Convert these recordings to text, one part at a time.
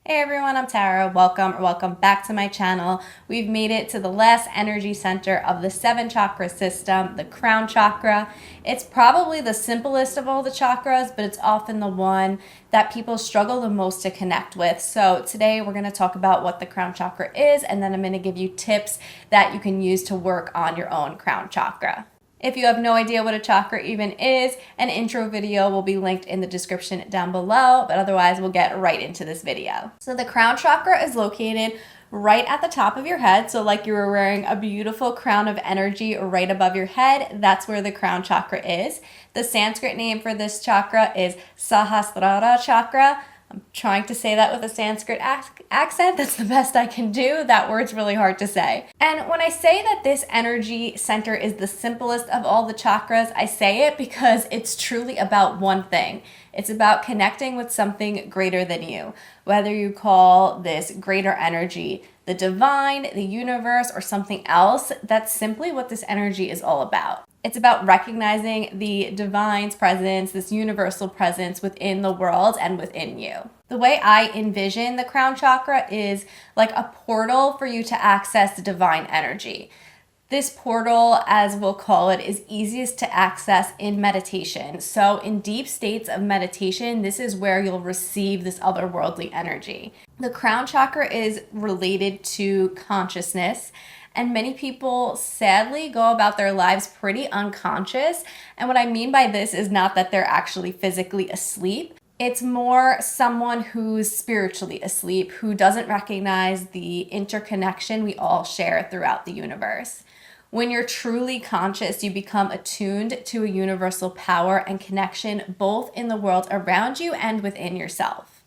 Hey everyone, I'm Tara. Welcome back to my channel. We've made it to the last energy center of the 7 chakra system, the crown chakra. It's probably the simplest of all the chakras, but it's often the one that people struggle the most to connect with. So today we're going to talk about what the crown chakra is, and then I'm going to give you tips that you can use to work on your own crown chakra. If you have no idea what a chakra even is, an intro video will be linked in the description down below, but otherwise we'll get right into this video. So the crown chakra is located right at the top of your head. So like you were wearing a beautiful crown of energy right above your head, that's where the crown chakra is. The Sanskrit name for this chakra is Sahasrara chakra. I'm trying to say that with a Sanskrit accent. That's the best I can do. That word's really hard to say. And when I say that this energy center is the simplest of all the chakras, I say it because it's truly about one thing. It's about connecting with something greater than you. Whether you call this greater energy the divine, the universe, or something else, that's simply what this energy is all about. It's about recognizing the divine's presence, this universal presence within the world and within you. The way I envision the crown chakra is like a portal for you to access the divine energy. This portal, as we'll call it, is easiest to access in meditation. So in deep states of meditation, this is where you'll receive this otherworldly energy. The crown chakra is related to consciousness, and many people sadly go about their lives pretty unconscious. And what I mean by this is not that they're actually physically asleep. It's more someone who's spiritually asleep, who doesn't recognize the interconnection we all share throughout the universe. When you're truly conscious, you become attuned to a universal power and connection both in the world around you and within yourself.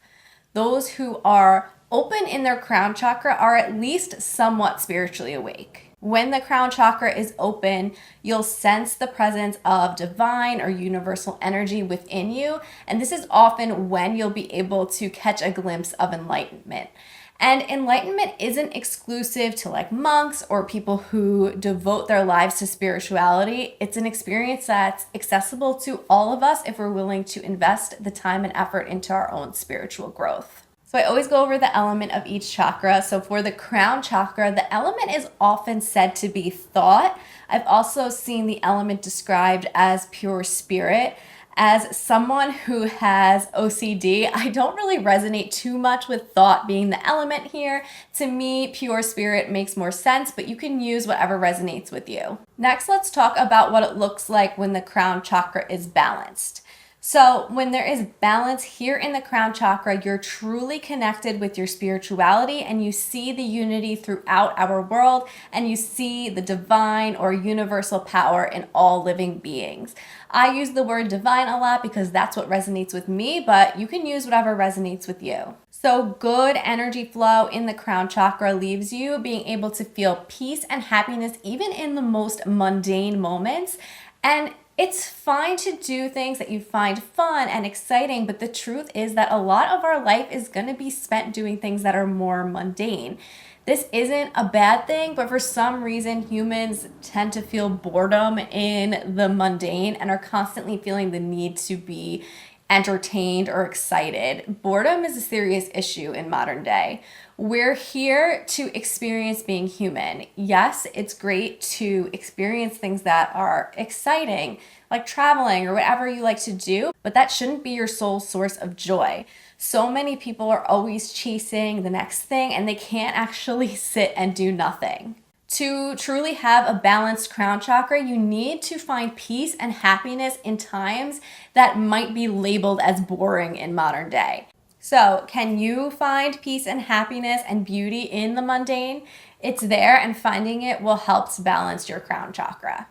Those who are open in their crown chakra are at least somewhat spiritually awake. When the crown chakra is open, you'll sense the presence of divine or universal energy within you, and this is often when you'll be able to catch a glimpse of enlightenment. And enlightenment isn't exclusive to like monks or people who devote their lives to spirituality. It's an experience that's accessible to all of us if we're willing to invest the time and effort into our own spiritual growth. So I always go over the element of each chakra. So for the crown chakra, the element is often said to be thought. I've also seen the element described as pure spirit. As someone who has OCD, I don't really resonate too much with thought being the element here. To me, pure spirit makes more sense, but you can use whatever resonates with you. Next, let's talk about what it looks like when the crown chakra is balanced. So when there is balance here in the crown chakra, you're truly connected with your spirituality and you see the unity throughout our world and you see the divine or universal power in all living beings. I use the word divine a lot because that's what resonates with me, but you can use whatever resonates with you. So good energy flow in the crown chakra leaves you being able to feel peace and happiness even in the most mundane moments. And it's fine to do things that you find fun and exciting, but the truth is that a lot of our life is going to be spent doing things that are more mundane. This isn't a bad thing, but for some reason, humans tend to feel boredom in the mundane and are constantly feeling the need to be entertained or excited. Boredom is a serious issue in modern day. We're here to experience being human. Yes, it's great to experience things that are exciting, like traveling or whatever you like to do, but that shouldn't be your sole source of joy. So many people are always chasing the next thing and they can't actually sit and do nothing. To truly have a balanced crown chakra, you need to find peace and happiness in times that might be labeled as boring in modern day. So, can you find peace and happiness and beauty in the mundane? It's there, and finding it will help to balance your crown chakra.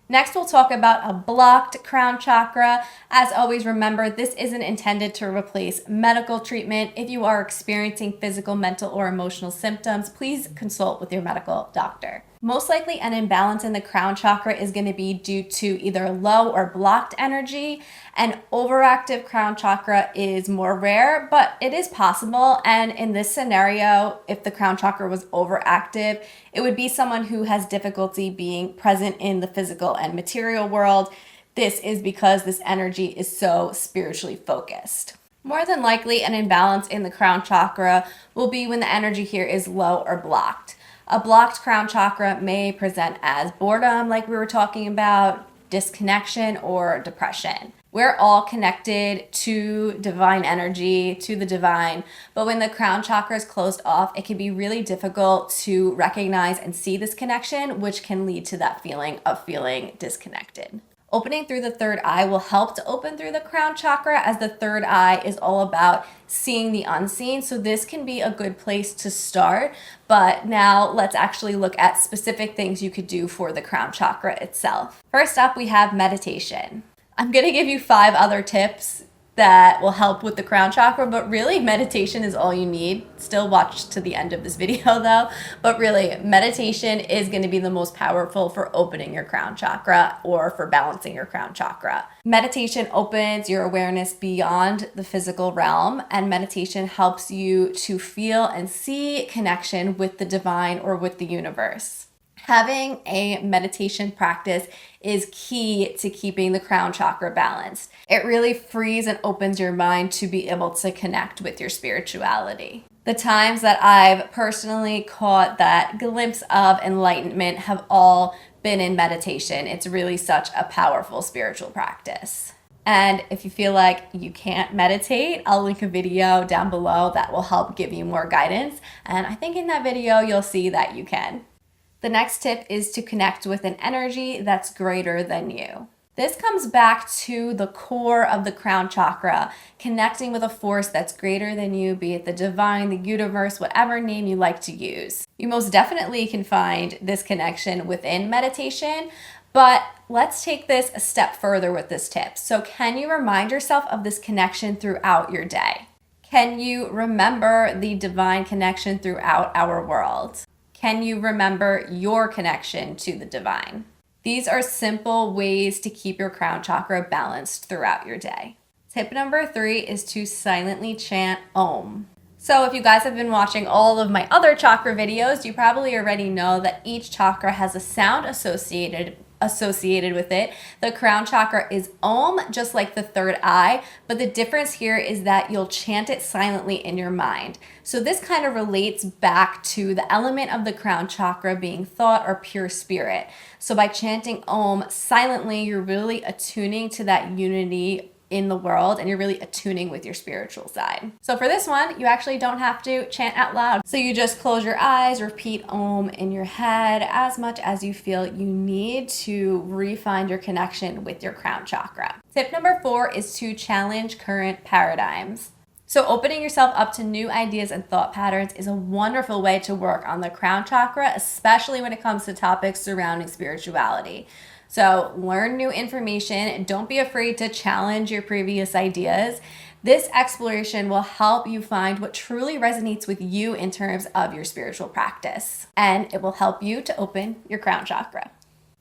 Next, we'll talk about a blocked crown chakra. As always, remember, this isn't intended to replace medical treatment. If you are experiencing physical, mental, or emotional symptoms, please consult with your medical doctor. Most likely, an imbalance in the crown chakra is going to be due to either low or blocked energy. An overactive crown chakra is more rare, but it is possible. And in this scenario, if the crown chakra was overactive, it would be someone who has difficulty being present in the physical and material world. This is because this energy is so spiritually focused. More than likely, an imbalance in the crown chakra will be when the energy here is low or blocked. A blocked crown chakra may present as boredom, like we were talking about, disconnection, or depression. We're all connected to divine energy, to the divine, but when the crown chakra is closed off, it can be really difficult to recognize and see this connection, which can lead to that feeling of feeling disconnected. Opening through the third eye will help to open through the crown chakra, as the third eye is all about seeing the unseen. So this can be a good place to start. But now let's actually look at specific things you could do for the crown chakra itself. First up, we have meditation. I'm going to give you 5 other tips that will help with the crown chakra, but really meditation is all you need. Still watch to the end of this video though, but really meditation is going to be the most powerful for opening your crown chakra or for balancing your crown chakra. Meditation opens your awareness beyond the physical realm, and meditation helps you to feel and see connection with the divine or with the universe. Having a meditation practice is key to keeping the crown chakra balanced. It really frees and opens your mind to be able to connect with your spirituality. The times that I've personally caught that glimpse of enlightenment have all been in meditation. It's really such a powerful spiritual practice. And if you feel like you can't meditate, I'll link a video down below that will help give you more guidance. And I think in that video, you'll see that you can. The next tip is to connect with an energy that's greater than you. This comes back to the core of the crown chakra, connecting with a force that's greater than you, be it the divine, the universe, whatever name you like to use. You most definitely can find this connection within meditation, but let's take this a step further with this tip. So can you remind yourself of this connection throughout your day? Can you remember the divine connection throughout our world? Can you remember your connection to the divine? These are simple ways to keep your crown chakra balanced throughout your day. Tip number 3 is to silently chant Om. So if you guys have been watching all of my other chakra videos, you probably already know that each chakra has a sound associated with it. The crown chakra is Om, just like the third eye, but the difference here is that you'll chant it silently in your mind. So this kind of relates back to the element of the crown chakra being thought or pure spirit. So by chanting Om silently, you're really attuning to that unity in the world, and you're really attuning with your spiritual side. So for this one, you actually don't have to chant out loud. So you just close your eyes, repeat Om in your head as much as you feel you need to refine your connection with your crown chakra. Tip number 4 is to challenge current paradigms. So opening yourself up to new ideas and thought patterns is a wonderful way to work on the crown chakra, especially when it comes to topics surrounding spirituality. So learn new information. Don't be afraid to challenge your previous ideas. This exploration will help you find what truly resonates with you in terms of your spiritual practice, and it will help you to open your crown chakra.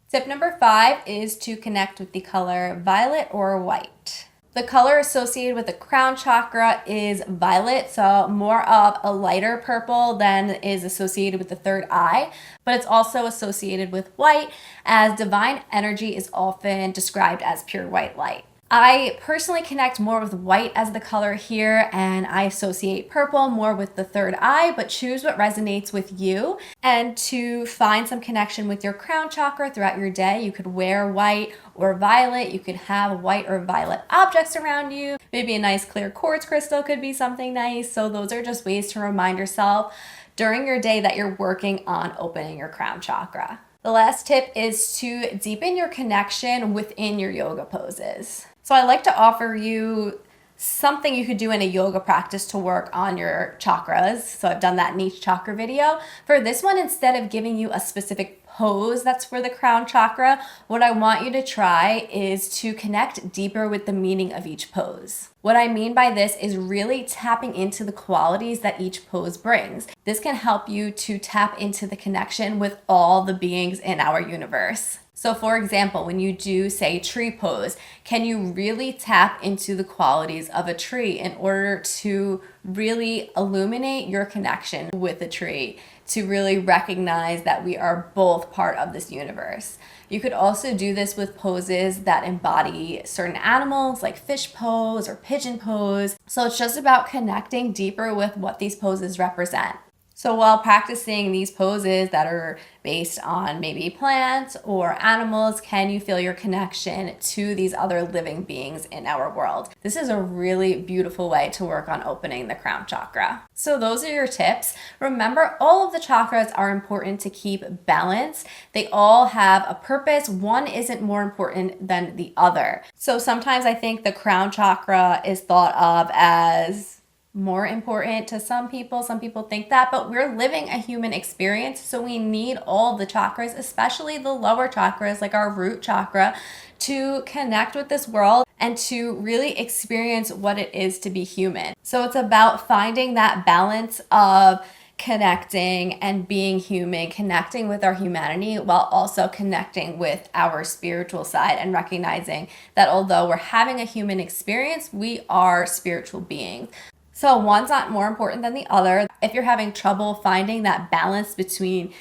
Tip number 5 is to connect with the color violet or white. The color associated with the crown chakra is violet, so more of a lighter purple than is associated with the third eye, but it's also associated with white, as divine energy is often described as pure white light. I personally connect more with white as the color here, and I associate purple more with the third eye, but choose what resonates with you. And to find some connection with your crown chakra throughout your day, you could wear white or violet. You could have white or violet objects around you. Maybe a nice clear quartz crystal could be something nice. So those are just ways to remind yourself during your day that you're working on opening your crown chakra. The last tip is to deepen your connection within your yoga poses. So I like to offer you something you could do in a yoga practice to work on your chakras. So I've done that in each chakra video. For this one, instead of giving you a specific pose that's for the crown chakra, what I want you to try is to connect deeper with the meaning of each pose. What I mean by this is really tapping into the qualities that each pose brings. This can help you to tap into the connection with all the beings in our universe. So for example, when you do, say, tree pose, can you really tap into the qualities of a tree in order to really illuminate your connection with the tree, to really recognize that we are both part of this universe? You could also do this with poses that embody certain animals, like fish pose or pigeon pose. So it's just about connecting deeper with what these poses represent. So while practicing these poses that are based on maybe plants or animals, can you feel your connection to these other living beings in our world? This is a really beautiful way to work on opening the crown chakra. So those are your tips. Remember, all of the chakras are important to keep balance. They all have a purpose. One isn't more important than the other. So sometimes I think the crown chakra is thought of as more important to some people. Some people think that, but we're living a human experience, so we need all the chakras, especially the lower chakras like our root chakra, to connect with this world and to really experience what it is to be human. So it's about finding that balance of connecting and being human, connecting with our humanity while also connecting with our spiritual side, and recognizing that although we're having a human experience, we are spiritual beings. So one's not more important than the other. If you're having trouble finding that balance between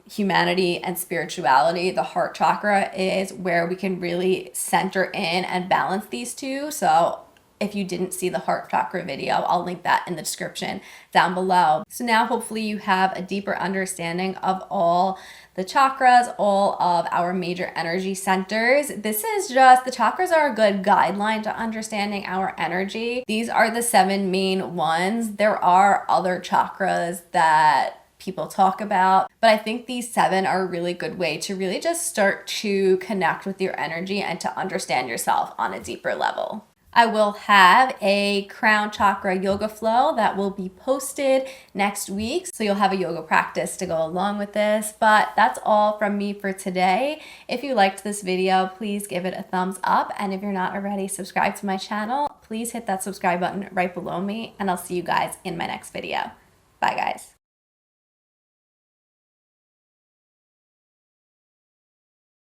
humanity and spirituality, the heart chakra is where we can really center in and balance these two. So if you didn't see the heart chakra video, I'll link that in the description down below. So now hopefully you have a deeper understanding of all the chakras, all of our major energy centers. This is just, the chakras are a good guideline to understanding our energy. These are the 7 main ones. There are other chakras that people talk about, but I think these 7 are a really good way to really just start to connect with your energy and to understand yourself on a deeper level. I will have a crown chakra yoga flow that will be posted next week. So you'll have a yoga practice to go along with this. But that's all from me for today. If you liked this video, please give it a thumbs up. And if you're not already subscribed to my channel, please hit that subscribe button right below me. And I'll see you guys in my next video. Bye guys.